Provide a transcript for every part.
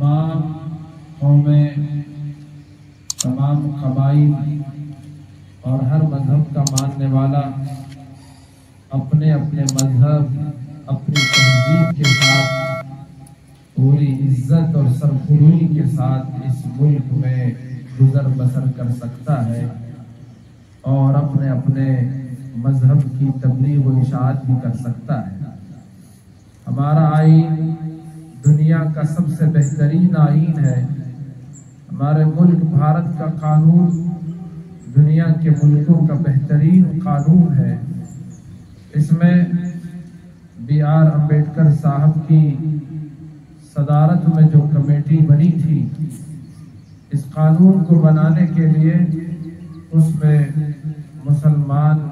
तमाम कौमें, तमाम कबाइल और हर मजहब का मानने वाला अपने अपने मजहब, अपनी तहजीब के साथ पूरी इज्जत और सरफुरुई के साथ इस मुल्क में गुजर बसर कर सकता है और अपने अपने मजहब की तबलीग व इशाअत भी कर सकता है। हमारा आईन दुनिया का सबसे बेहतरीन आईन है। हमारे मुल्क भारत का कानून दुनिया के मुल्कों का बेहतरीन कानून है। इसमें B.R. अम्बेडकर साहब की सदारत में जो कमेटी बनी थी, इस कानून को बनाने के लिए उसमें मुसलमान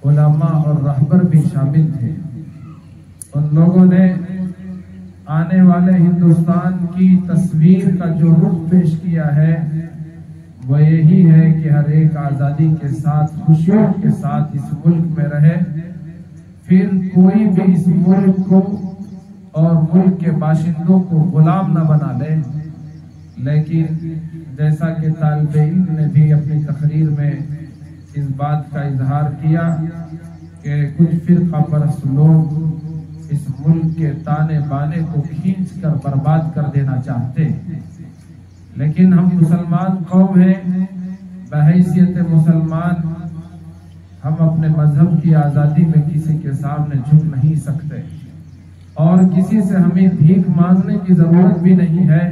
उलमा और रहबर भी शामिल थे। उन लोगों ने आने वाले हिंदुस्तान की तस्वीर का जो रुख पेश किया है वो यही है कि हर एक आज़ादी के साथ, खुशियों के साथ इस मुल्क में रहे, फिर कोई भी इस मुल्क को और मुल्क के बाशिंदों को गुलाम न बना ले। लेकिन जैसा कि तालिबे इल्म ने भी अपनी तकरीर में इस बात का इजहार किया कि कुछ फिरका परस्त लोग इस मुल्क के ताने बाने को खींच कर बर्बाद कर देना चाहते हैं। लेकिन हम मुसलमान कौम हैं, बहैसियत मुसलमान हम अपने मजहब की आज़ादी में किसी के सामने झुक नहीं सकते और किसी से हमें भीख मांगने की जरूरत भी नहीं है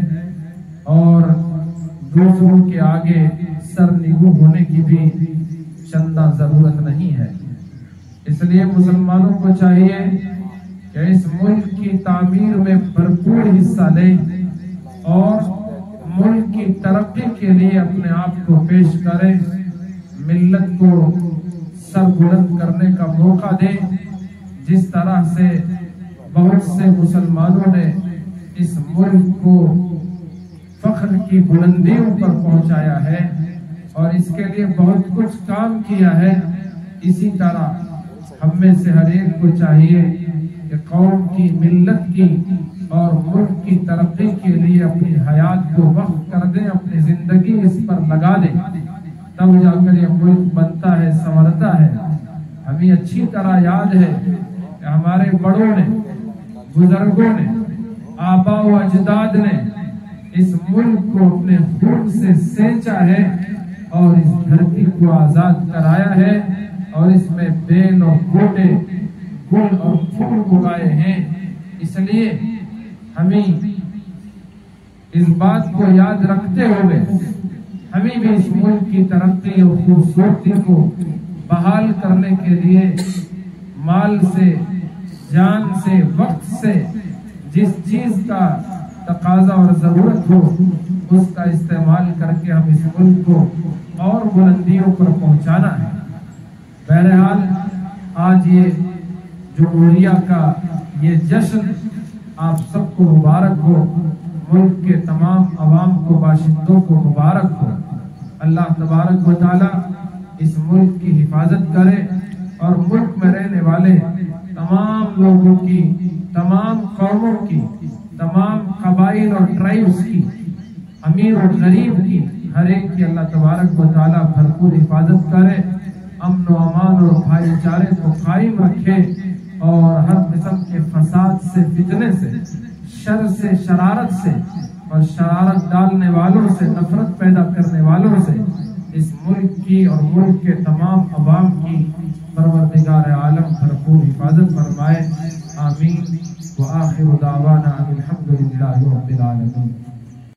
और दूसरों के आगे सर निगू होने की भी चंदा जरूरत नहीं है। इसलिए मुसलमानों को चाहिए कि इस मुल्क की तामीर में भरपूर हिस्सा लें और मुल्क की तरक्की के लिए अपने आप को पेश करें, मिल्लत को सर बुलंद करने का मौका दें। जिस तरह से बहुत से मुसलमानों ने इस मुल्क को फख्र की बुलंदियों पर पहुंचाया है और इसके लिए बहुत कुछ काम किया है, इसी तरह हम में से हर एक को चाहिए कि कौम की, मिल्लत की और मुल्क की तरक्की के लिए अपनी हयात को वक्फ कर दें, अपनी जिंदगी इस पर लगा दें, तब जाकर ये मुल्क बनता है, संवरता है। हमें अच्छी तरह याद है कि हमारे बड़ों ने, बुजुर्गों ने, आबा व अजदाद ने इस मुल्क को अपने खून से सेंचा है और इस धरती को आजाद कराया है और इसमें बेल और बूटे, गुल और फूल उगाए हैं। इसलिए हमें इस बात को याद रखते हुए हमें भी इस मुल्क की तरक्की और खूबसूरती को बहाल करने के लिए माल से, जान से, वक्त से जिस चीज का तकाजा और जरूरत हो उसका इस्तेमाल करके हम इस मुल्क को और बुलंदियों पर पहुंचाना है। बहरहाल आज ये जमहूरिया का ये जश्न आप सबको मुबारक हो, मुल्क के तमाम अवाम को, बाशिंदों को मुबारक हो। अल्लाह तबारक व तआला इस मुल्क की हिफाजत करे और मुल्क में रहने वाले तमाम लोगों की, तमाम कौमों की, तमाम कबाइल और ट्राइब्स की, अमीर और गरीब की, हर एक की अल्लाह तबारक व तआला भरपूर हिफाजत करे, अमन व अमान और भाईचारे को कायम रखे और हर किस्म के फसाद से, फितने से, शर से, शरारत से और शरारत डालने वालों से, नफरत पैदा करने वालों से इस मुल्क की और मुल्क के तमाम अवाम की परवरदिगार आलम भरपूर हिफाजत फरमाए। आमीन व आखिर दावाना अनिल हम्दुलिल्लाहि रब्बिल आलमीन।